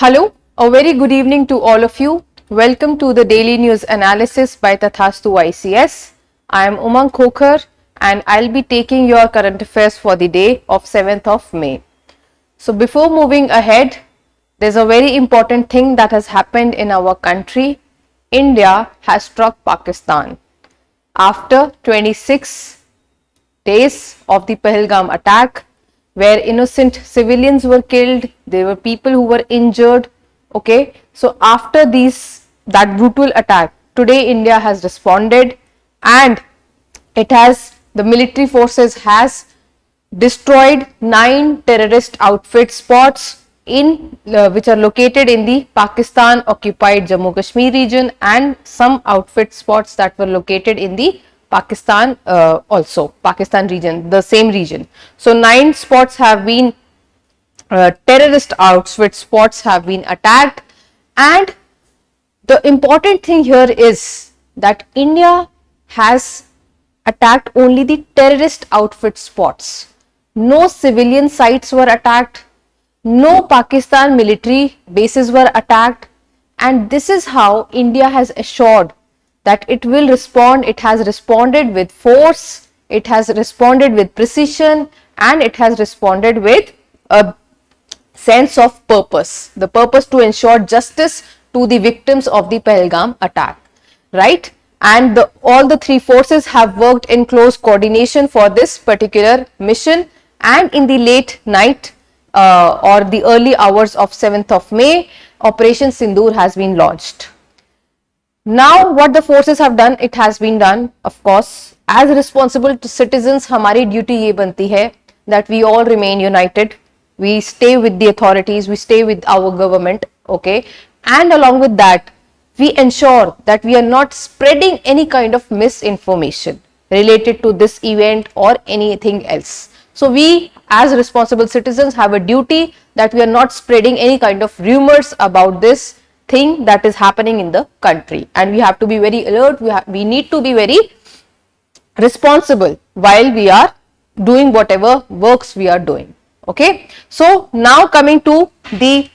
Hello, a very good evening to all of you. Welcome to the Daily News Analysis by Tathastu ICS. I am Umang Khokhar and I'll be taking your current affairs for the day of 7th of May. So before moving ahead, there's a very important thing that has happened in our country. India has struck Pakistan. After 26 days of the Pahalgam attack, where innocent civilians were killed, there were people who were injured. Okay, so after that brutal attack, today India has responded, and the military forces has destroyed 9 terrorist outfit spots which are located in the Pakistan occupied Jammu Kashmir region, and some outfit spots that were located in the Pakistan region, the same region. So 9 spots have been terrorist outfit spots have been attacked, and the important thing here is that India has attacked only the terrorist outfit spots. No civilian sites were attacked, no Pakistan military bases were attacked, and this is how India has assured that it will respond. It has responded with force, it has responded with precision, and it has responded with a sense of purpose, the purpose to ensure justice to the victims of the Pahalgam attack, right? And all the 3 forces have worked in close coordination for this particular mission, and in the late night or the early hours of 7th of May, Operation Sindoor has been launched. Now what the forces have done, it has been done, of course, as responsible citizens, हमारी duty ये बनती है that we all remain united, we stay with the authorities, we stay with our government, okay, and along with that, we ensure that we are not spreading any kind of misinformation related to this event or anything else. So we as responsible citizens have a duty that we are not spreading any kind of rumors about this thing that is happening in the country, and we have to be very alert. We need to be very responsible while we are doing whatever works we are doing. Okay, so now coming to the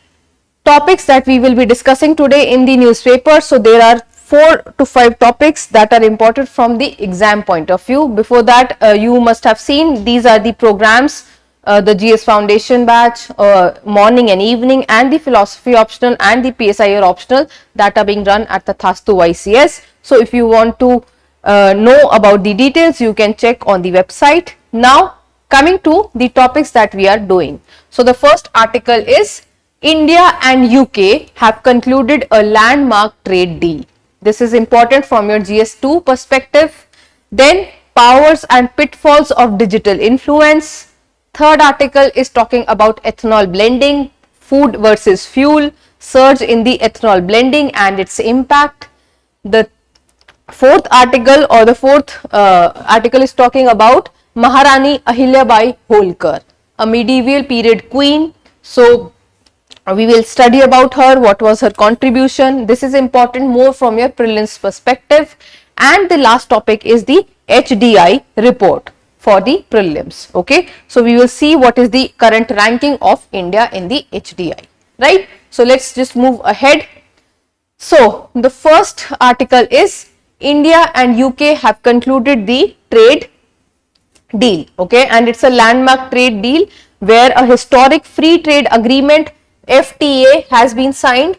topics that we will be discussing today in the newspaper. So there are 4 to 5 topics that are important from the exam point of view. Before that, you must have seen these are the programs, the GS Foundation batch, morning and evening, and the philosophy optional and the PSIR optional that are being run at the Tathastu ICS. So if you want to know about the details, you can check on the website. Now coming to the topics that we are doing. So the first article is India and UK have concluded a landmark trade deal. This is important from your GS2 perspective. Then powers and pitfalls of digital influence. Third article is talking about ethanol blending, food versus fuel, surge in the ethanol blending and its impact. The fourth article is talking about Maharani Ahilyabai Holkar, a medieval period queen. So we will study about her, what was her contribution. This is important more from your prelims perspective. And the last topic is the HDI report for the prelims. Okay, so we will see what is the current ranking of India in the HDI, right? So let's just move ahead. So the first article is India and UK have concluded the trade deal, okay, and it's a landmark trade deal where a historic free trade agreement FTA has been signed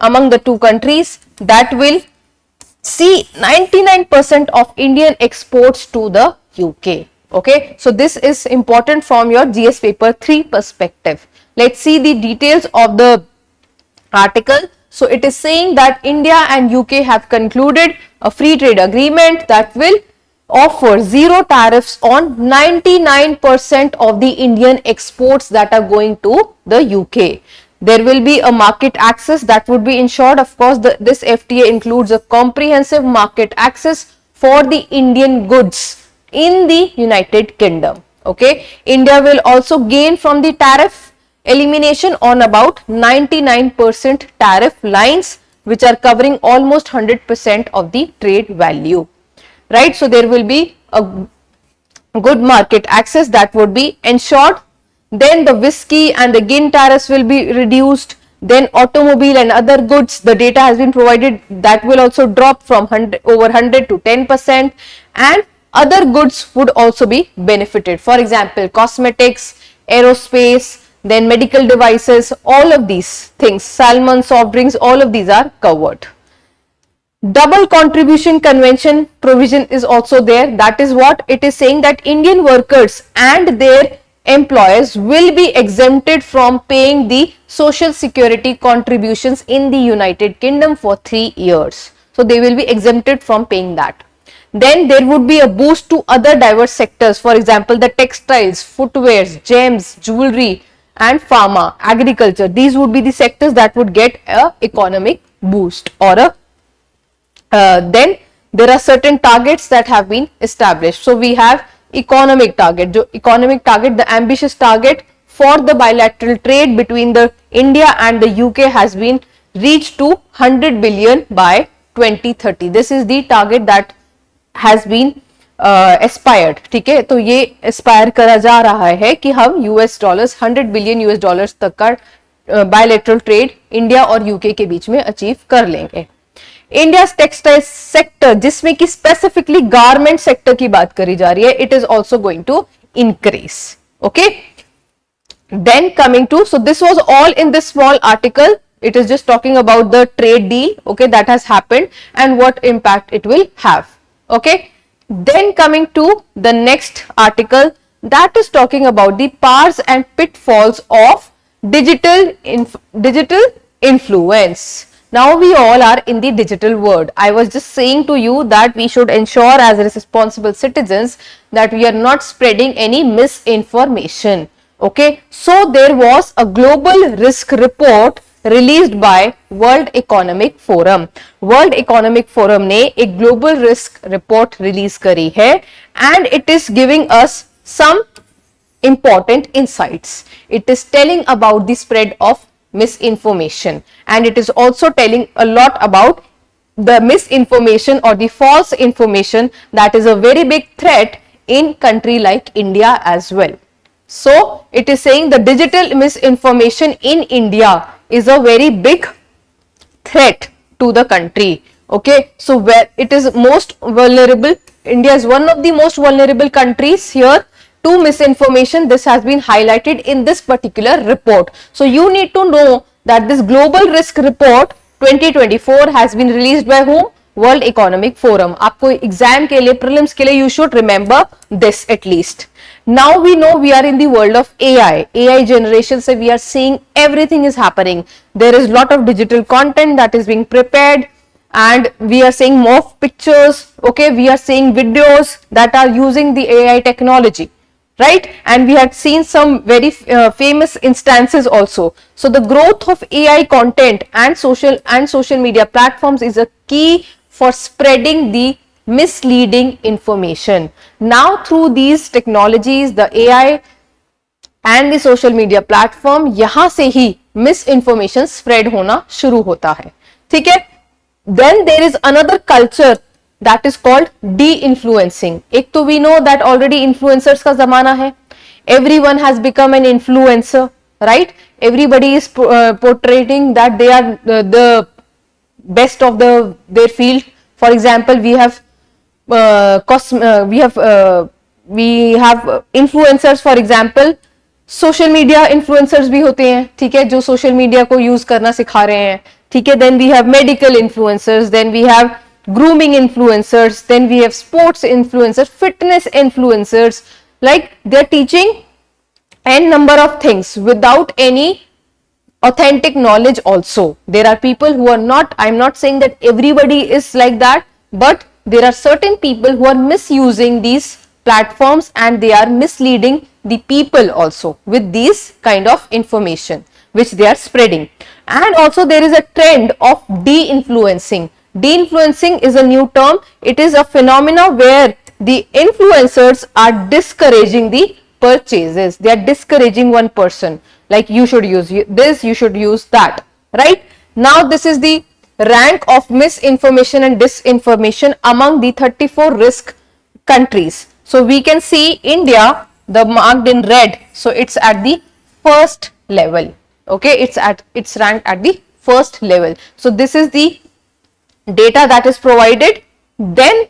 among the 2 countries that will see 99% of Indian exports to the UK. Okay, so this is important from your GS paper 3 perspective. Let's see the details of the article. So it is saying that India and UK have concluded a free trade agreement that will offer 0 tariffs on 99% of the Indian exports that are going to the UK. There will be a market access that would be ensured. Of course, this FTA includes a comprehensive market access for the Indian goods in the United Kingdom. Okay, India will also gain from the tariff elimination on about 99% tariff lines, which are covering almost 100% of the trade value. Right, so there will be a good market access that would be ensured. Then the whiskey and the gin tariffs will be reduced. Then automobile and other goods, the data has been provided, that will also drop from over 100 to 10%, and other goods would also be benefited. For example, cosmetics, aerospace, then medical devices, all of these things, salmon, soft drinks, all of these are covered. Double contribution convention provision is also there. That is what it is saying, that Indian workers and their employers will be exempted from paying the social security contributions in the United Kingdom for 3 years. So they will be exempted from paying that. Then there would be a boost to other diverse sectors, for example, the textiles, footwears, gems, jewelry and pharma, agriculture. These would be the sectors that would get a economic boost or a then there are certain targets that have been established. So we have economic target, the ambitious target for the bilateral trade between the India and the UK has been reached to 100 billion by 2030. This is the target that has been aspired. ठीक है, तो ये aspire करा जा रहा है कि हम US dollars 100 billion US dollars तक का बायलैटरल ट्रेड इंडिया और यूके के बीच में अचीव कर लेंगे. इंडिया टेक्सटाइल सेक्टर, जिसमें कि स्पेसिफिकली गारमेंट सेक्टर की बात करी जा रही है, it is also going to increase. Okay, then coming to, so this was all in this small article. It is just talking about the trade deal, okay, that has happened and what impact it will have. Okay, then coming to the next article, that is talking about the powers and pitfalls of digital influence. Now we all are in the digital world. I was just saying to you that we should ensure as responsible citizens that we are not spreading any misinformation. Okay, so there was a global risk report released by World Economic Forum. World Economic Forum ने एक global risk report release करी है and it is giving us some important insights. It is telling about the spread of misinformation and it is also telling a lot about the misinformation or the false information that is a very big threat in country like India as well. So it is saying the digital misinformation in India is a very big threat to the country. Okay, so where it is most vulnerable, India is one of the most vulnerable countries here to misinformation. This has been highlighted in this particular report. So you need to know that this global risk report 2024 has been released by whom? World Economic Forum. आपको exam के लिए, prelims के लिए, you should remember this at least. Now we know we are in the world of AI generation, so we are seeing everything is happening. There is lot of digital content that is being prepared and we are seeing more pictures. Okay, we are seeing videos that are using the AI technology, right? And we had seen some very famous instances also. So the growth of AI content and social media platforms is a key for spreading the misleading information. Now through these technologies, the AI and the social media platform, यहाँ से ही misinformation spread होना शुरू होता है. ठीक है? Then there is another culture that is called de-influencing. एक तो we know that already influencers का जमाना है. Everyone has become an influencer, right? Everybody is portraying that they are the best of their field. For example, we have influencers. For example, social media influencers भी होते हैं, ठीक है, जो social media को use करना सिखा रहे हैं, ठीक है. Then we have medical influencers, then we have grooming influencers, then we have sports influencers, fitness influencers. Like they are teaching n number of things without any authentic knowledge also. There are people who are not, I'm not saying that everybody is like that, but there are certain people who are misusing these platforms and they are misleading the people also with these kind of information which they are spreading. And also there is a trend of de-influencing. De-influencing is a new term. It is a phenomena where the influencers are discouraging the purchases. They are discouraging one person, like you should use this, you should use that, right? Now this is the rank of misinformation and disinformation among the 34 risk countries. So we can see India, the marked in red, so it's at the first level. Okay, it's ranked at the first level. So this is the data that is provided. Then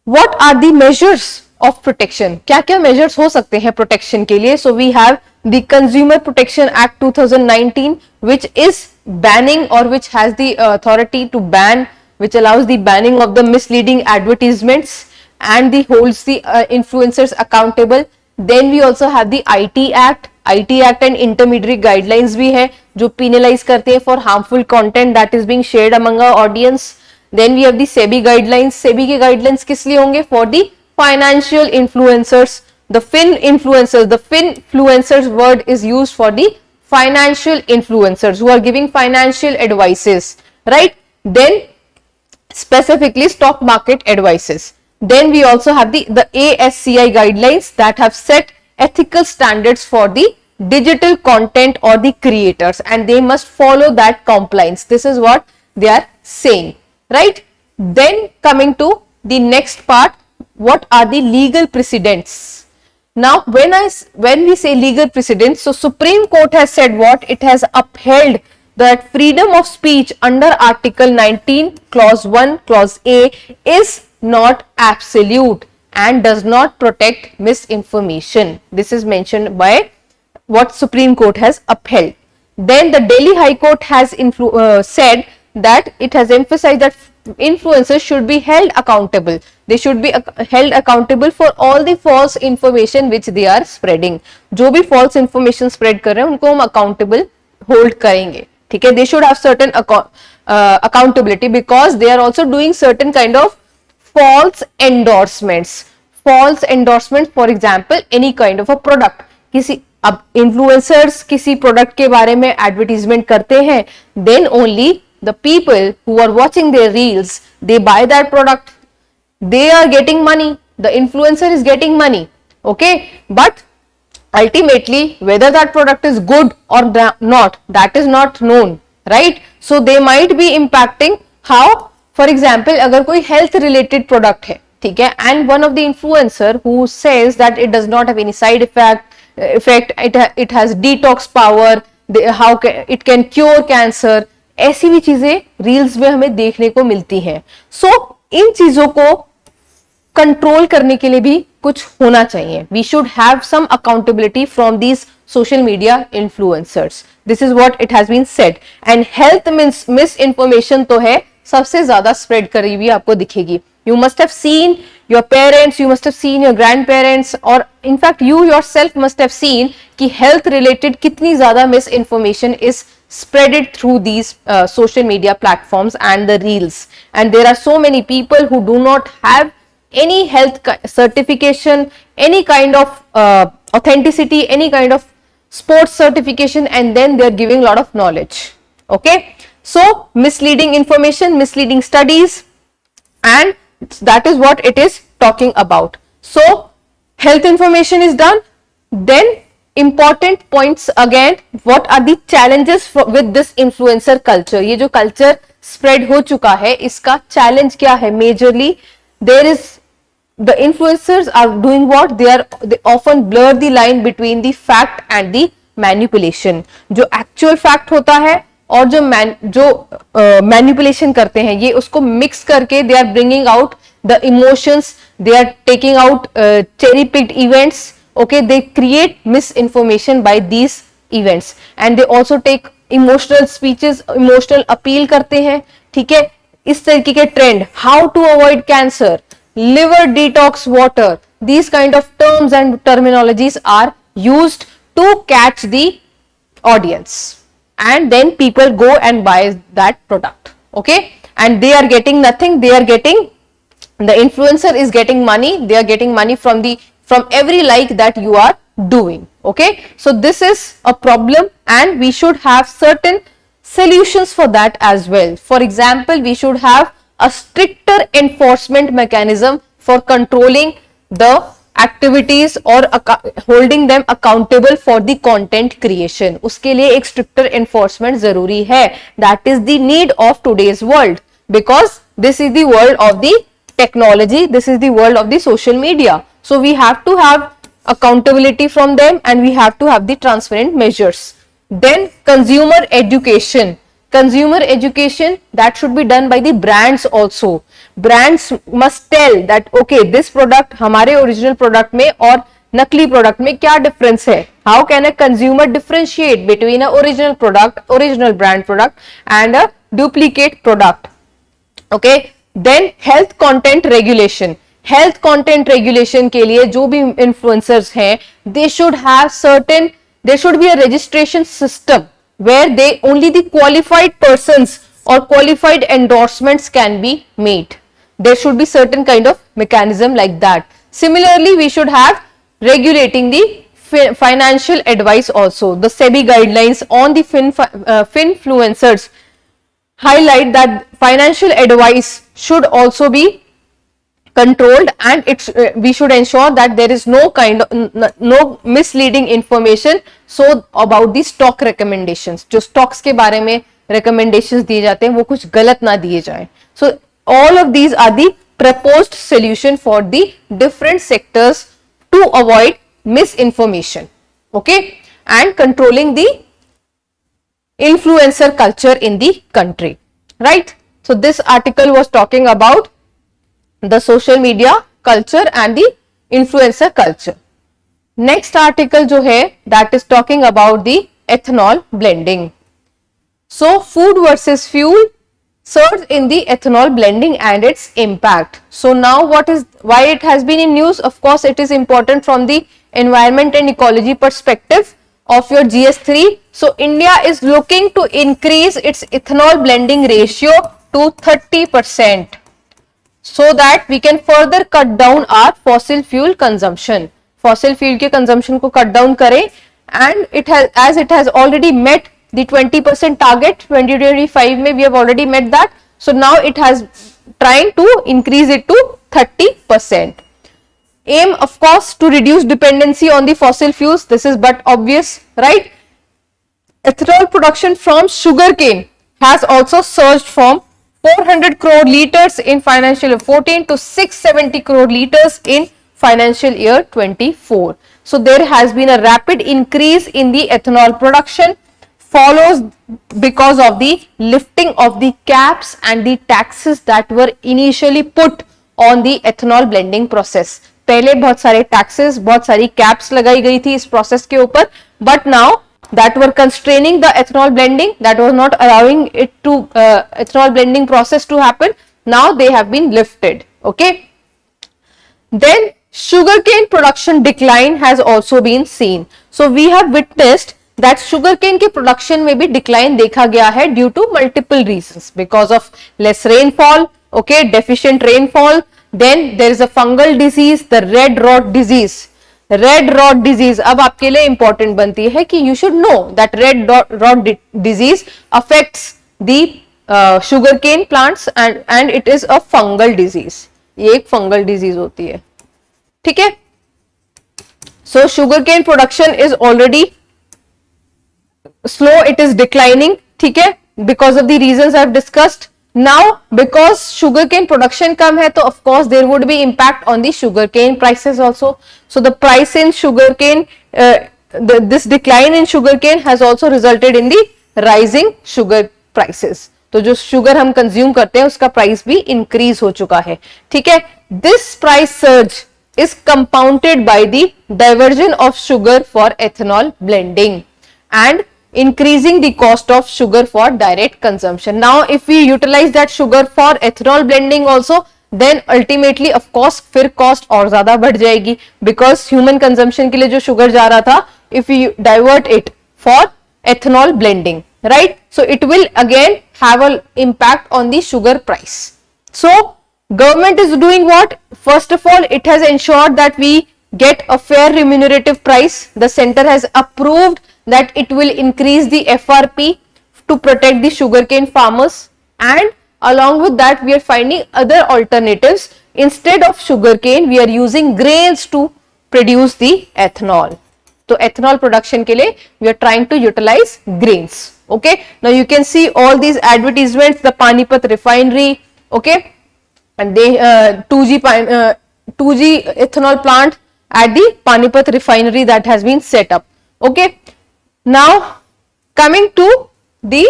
what are the measures of protection? क्या क्या measures हो सकते हैं protection के लिए? So we have the Consumer Protection Act 2019, which is banning, or which has the authority to ban, which allows the banning of the misleading advertisements and the holds the influencers accountable. Then we also have the IT Act. IT Act and intermediary guidelines भी है जो penalize करते हैं for harmful content that is being shared among our audience. Then we have the SEBI guidelines. SEBI के guidelines किस लिए होंगे? For the financial influencers. The finfluencers. The finfluencers word is used for the financial influencers who are giving financial advices, right? Then specifically stock market advices. Then we also have the ASCI guidelines that have set ethical standards for the digital content or the creators, and they must follow that compliance. This is what they are saying, right? Then coming to the next part, what are the legal precedents? Now when we say legal precedents, so Supreme Court has said what? It has upheld that freedom of speech under Article 19 Clause 1 Clause A is not absolute and does not protect misinformation. This is mentioned by what Supreme Court has upheld. Then the Delhi High Court has said that it has emphasized that influencers should be held accountable. They should be held accountable for all the false information which they are spreading. जो भी false information spread कर रहे हैं उनको हम accountable hold करेंगे, ठीक है? They should have certain accountability because they are also doing certain kind of false endorsements. False endorsement, for example, any kind of a product. किसी अब influencers किसी product के बारे में advertisement करते हैं, then only the people who are watching their reels, they buy that product. They are getting money. The influencer is getting money. Okay, but ultimately whether that product is good or not, that is not known, right? So they might be impacting how, for example, अगर कोई health related product है, ठीक है, and one of the influencer who says that it does not have any side effect, it has detox power, how it can cure cancer, ऐसी भी चीजें reels में हमें देखने को मिलती हैं. सो इन चीजों को कंट्रोल करने के लिए भी कुछ होना चाहिए. We should have some accountability from these social media influencers. This is what it has been said. And health misinformation तो है सबसे ज्यादा स्प्रेड करी हुई आपको दिखेगी. You must have seen your parents, you must have seen your grandparents, or in fact you yourself must have seen कि health related कितनी ज़्यादा misinformation is spreaded through these social media platforms and the reels. And there are so many people who do not have any health certification, any kind of authenticity, any kind of sports certification, and then they are giving a lot of knowledge. Okay, so misleading information, misleading studies, and that is what it is talking about. So health information is done. Then important points again, what are the challenges with this influencer culture? ये जो culture spread हो चुका है इसका challenge क्या है? Majorly there is, the influencers are doing what? They often blur the line between the fact and the manipulation. जो actual fact होता है और जो मैनिपुलेशन करते हैं ये उसको मिक्स करके they are bringing out the emotions, they are taking out cherry picked events. Okay, they create misinformation by these events and they also take emotional speeches, emotional appeal करते हैं, ठीक है? इस तरीके के trend, how to avoid cancer, liver detox water, these kind of terms and terminologies are used to catch the audience. And then people go and buy that product. Okay, and they are getting nothing. They are getting, the influencer is getting money. They are getting money from every like that you are doing. Okay, so this is a problem and we should have certain solutions for that as well. For example, we should have a stricter enforcement mechanism for controlling the activities or holding them accountable for the content creation. उसके लिए एक stricter enforcement जरूरी है. That is the need of today's world because this is the world of the technology. This is the world of the social media. So we have to have accountability from them and we have to have the transparent measures. Then consumer education. Consumer education, that should be done by the brands also. Brands must tell that okay, this product हमारे original product में और नकली product में क्या difference है. How can a consumer differentiate between a original product, original brand product and a duplicate product? Okay. Then health content regulation. Health content regulation के लिए जो भी influencers हैं, they should have certain, there should be a registration system where they only the qualified persons or qualified endorsements can be made. There should be certain kind of mechanism like that. Similarly, we should have regulating the financial advice also. The SEBI guidelines on the finfluencers highlight that financial advice should also be controlled, and we should ensure that there is no kind of no misleading information so about the stock recommendations. जो stocks के बारे में recommendations दिए जाते हैं वो कुछ गलत ना दिए जाए. So all of these are the proposed solution for the different sectors to avoid misinformation, okay, and controlling the influencer culture in the country, right? So this article was talking about the social media culture and the influencer culture. Next article जो है that is talking about the ethanol blending. So food versus fuel, surge in the ethanol blending and its impact. So now why it has been in news? Of course it is important from the environment and ecology perspective of your GS3. So India is looking to increase its ethanol blending ratio to 30%. So that we can further cut down our fossil fuel consumption. Fossil fuel के consumption को cut down करें, and it has already met the 20% target 2025 में, we have already met that. So now it has trying to increase it to 30%. Aim of course to reduce dependency on the fossil fuels. This is but obvious, right? Ethanol production from sugarcane has also surged from 400 crore liters in financial year 14 to 670 crore liters in financial year 24. So there has been a rapid increase in the ethanol production, follows because of the lifting of the caps and the taxes that were initially put on the ethanol blending process. पहले बहुत सारे taxes, बहुत सारी caps लगाई गई थी इस process के ऊपर, but now that were constraining the ethanol blending, that was not allowing it to ethanol blending process to happen. Now they have been lifted, okay. Then sugarcane production decline has also been seen. So we have witnessed that sugarcane के production में भी decline देखा गया है due to multiple reasons, because of less rainfall, okay, deficient rainfall. Then there is a fungal disease, the red rot disease. Red rot disease अब आपके लिए important बनती है कि you should know that red rot disease affects the sugarcane plants and it is a fungal disease. ये एक fungal disease होती है, ठीक है. So sugarcane production is already slow, it is declining, ठीक है, because of the reasons I have discussed. Now because sugarcane production कम है तो of course there would be impact on the sugarcane prices also. So the price in sugarcane, this decline in sugarcane has also resulted in the rising sugar prices. तो जो sugar हम consume करते हैं उसका price भी increase हो चुका है, ठीक है. This price surge is compounded by the diversion of sugar for ethanol blending and increasing the cost of sugar for direct consumption. Now if we utilize that sugar for ethanol blending also, then ultimately of course फिर cost और ज्यादा बढ़ जाएगी, because human consumption के लिए जो sugar जा रहा था, if we divert it for ethanol blending, right, so it will again have an impact on the sugar price. So government is doing what? First of all, it has ensured that we get a fair remunerative price. The center has approved that it will increase the FRP to protect the sugarcane farmers, and along with that we are finding other alternatives. Instead of sugarcane we are using grains to produce the ethanol. So ethanol production के लिए we are trying to utilize grains, okay. Now you can see all these advertisements, the Panipat refinery, okay, and they 2G ethanol plant at the Panipat refinery that has been set up, okay. Now Coming to the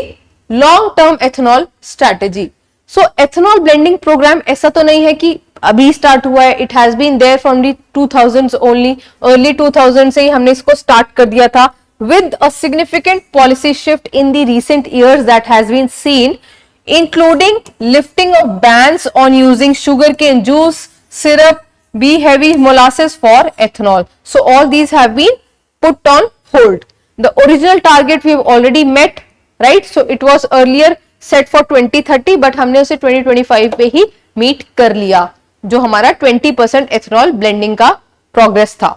long term ethanol strategy. So ethanol blending program ऐसा तो नहीं है कि अभी start हुआ है, it has been there from the 2000s only, early 2000 से ही हमने इसको स्टार्ट कर दिया था, with a significant policy shift in the recent years that has been seen, including lifting of bans on using sugarcane juice, syrup, B-heavy molasses for ethanol. So all these have been put on hold. The original target we have already met, right? So it was earlier set for 2030, but हमने उसे 2025 पे ही meet कर लिया, जो हमारा 20% ethanol blending का progress था.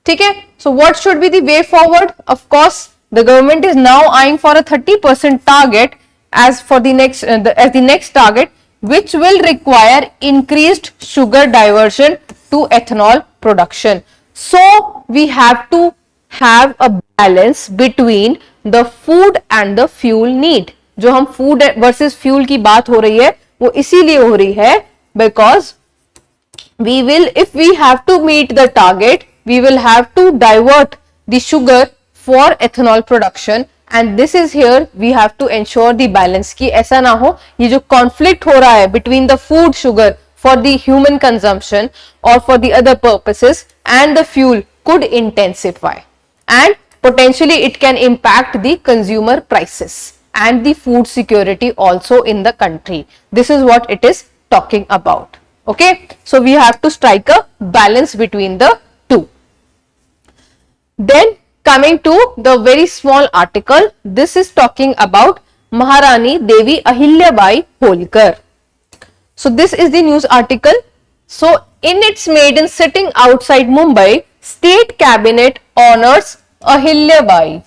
ठीक है. So what should be the way forward? Of course, the government is now eyeing for a 30% target as for the next target, which will require increased sugar diversion to ethanol production. So we have to have a balance between the food and the fuel need. जो हम food versus fuel की बात हो रही है वो इसीलिए हो रही है because we will, if we have to meet the target, we will have to divert the sugar for ethanol production, and this is here we have to ensure the balance कि ऐसा ना हो ये जो conflict हो रहा है between the food sugar for the human consumption or for the other purposes and the fuel could intensify, and potentially it can impact the consumer prices and the food security also in the country. This is what it is talking about. Okay, so we have to strike a balance between the two. Then coming to the very small article, this is talking about Maharani Devi Ahilyabai Holkar. So this is the news article. So in its maiden sitting outside Mumbai, state cabinet honors Ahilyabai.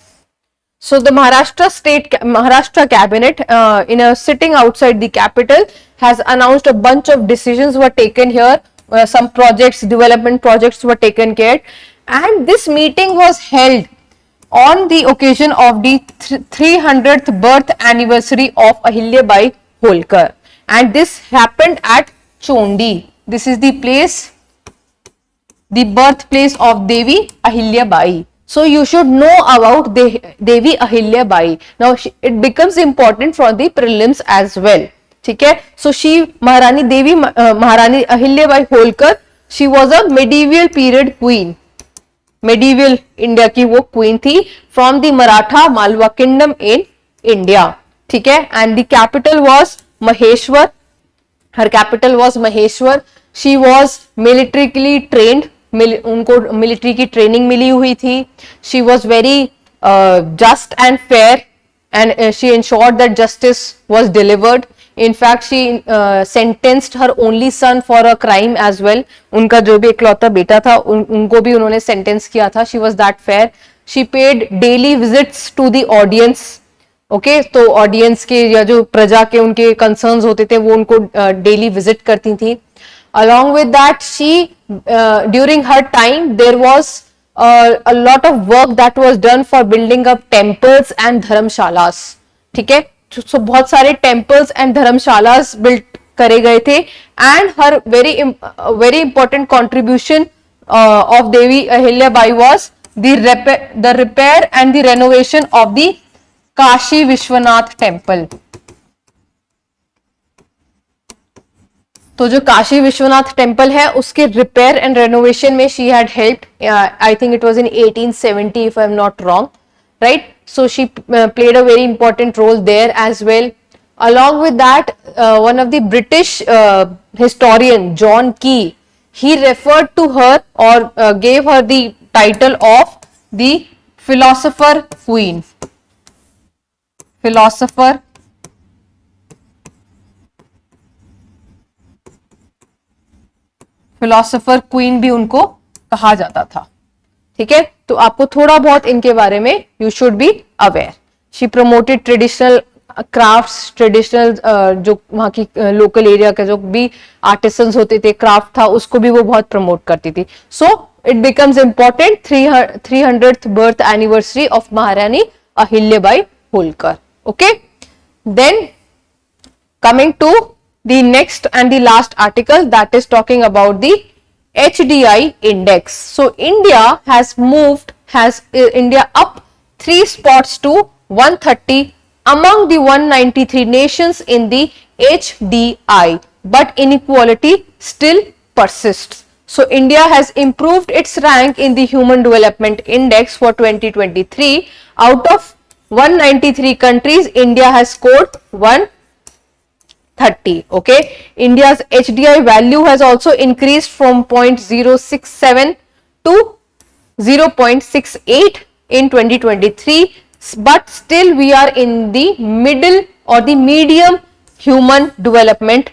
So the Maharashtra cabinet in a sitting outside the capital has announced a bunch of decisions were taken here. Some projects, development projects were taken care, and this meeting was held on the occasion of the 300th birth anniversary of Ahilyabai Holkar, and this happened at Chondi. This is the place, the birthplace of Devi Ahilyabai. So you should know about Devi Ahilyabai. Now it becomes important for the prelims as well. ठीक है. So she Maharani Ahilyabai Holkar, she was a medieval period queen. Medieval India की वो queen थी from the Maratha Malwa kingdom in India. ठीक है. And the capital was Maheshwar. Her capital was Maheshwar. She was militarily trained. उनको military की training मिली हुई थी. She was very just and fair and she ensured that justice was delivered. In fact, she sentenced her only son for a crime as well. उनका जो भी इकलौता बेटा था उनको भी उन्होंने सेंटेंस किया था. She was that fair. She paid daily visits to the audience. Okay, तो ऑडियंस के या जो प्रजा के उनके कंसर्न्स होते थे वो उनको डेली विजिट करती थी. Along with that, she during her time there was a lot of work that was done for building up temples and dharamshalas. ठीक है, so बहुत सारे temples and dharamshalas built करे गए थे, and her very important contribution of Devi Ahilyabai was the repair and the renovation of the Kashi Vishwanath temple. तो जो Kashi Vishwanath temple है उसके रिपेयर एंड रेनोवेशन में she had helped. I think it was in 1870 if I am not wrong, right. So she played a very important role there as well. Along with that, one of the British historian John Key, he referred to her or gave her the title of the philosopher queen. Philosopher queen भी उनको कहा जाता था. ठीक है, तो आपको थोड़ा बहुत इनके बारे में you should be aware. She promoted traditional crafts, traditional जो वहाँ की लोकल एरिया के जो भी आर्टिसंस होते थे, क्राफ्ट था, उसको भी वो बहुत प्रमोट करती थी. So it becomes important 300th birth anniversary of Maharani Ahilyabai Holkar. Okay, then coming to the next and the last article, that is talking about the HDI index. So India has moved India up 3 spots to 130 among the 193 nations in the HDI, but inequality still persists. So India has improved its rank in the Human Development Index for 2023. Out of 193 countries, India has scored 130. Okay, India's HDI value has also increased from 0.067 to 0.68 in 2023, but still we are in the middle or the medium human development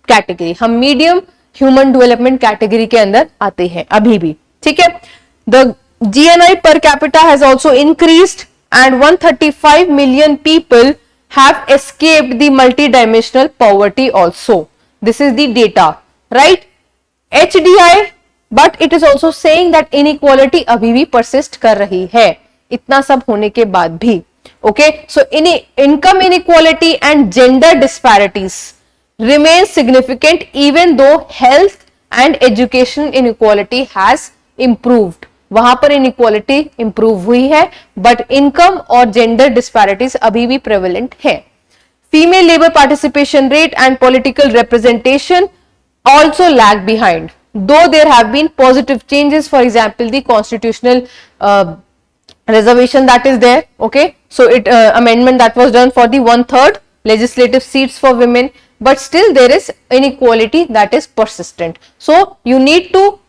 category. हम medium human development category के अंदर आते हैं अभी भी, ठीक है. The GNI per capita has also increased and 135 million people have escaped the multidimensional poverty also. This is the data, right? HDI, but it is also saying that inequality अभी भी persist कर रही है इतना सब होने के बाद भी. Okay, so income inequality and gender disparities remain significant even though health and education inequality has improved. वहां पर inequality improve हुई है, but income और gender disparities अभी भी prevalent है. Female labor participation rate and political representation also lag behind, though there have been positive changes. For example, the constitutional reservation that is there. Okay, so amendment that was done for the 1/3 legislative seats for women, but still there is inequality that is persistent. So you need to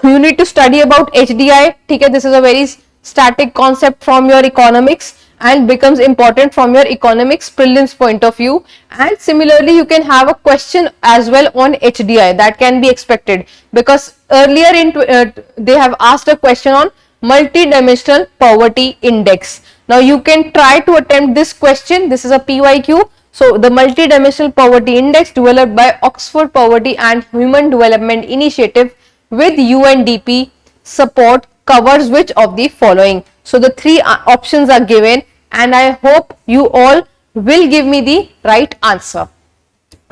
you need to study about HDI. ठीक है, this is a very static concept from your economics and becomes important from your economics prelims point of view. And similarly, you can have a question as well on HDI that can be expected, because earlier they have asked a question on multidimensional poverty index. Now you can try to attempt this question. This is a PYQ. So the multidimensional poverty index developed by Oxford Poverty and Human Development Initiative with UNDP support covers which of the following? So the three options are given and I hope you all will give me the right answer.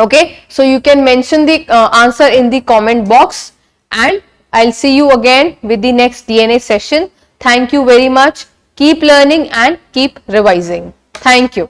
Okay, so you can mention the answer in the comment box and I'll see you again with the next DNA session. Thank you very much. Keep learning and keep revising. Thank you.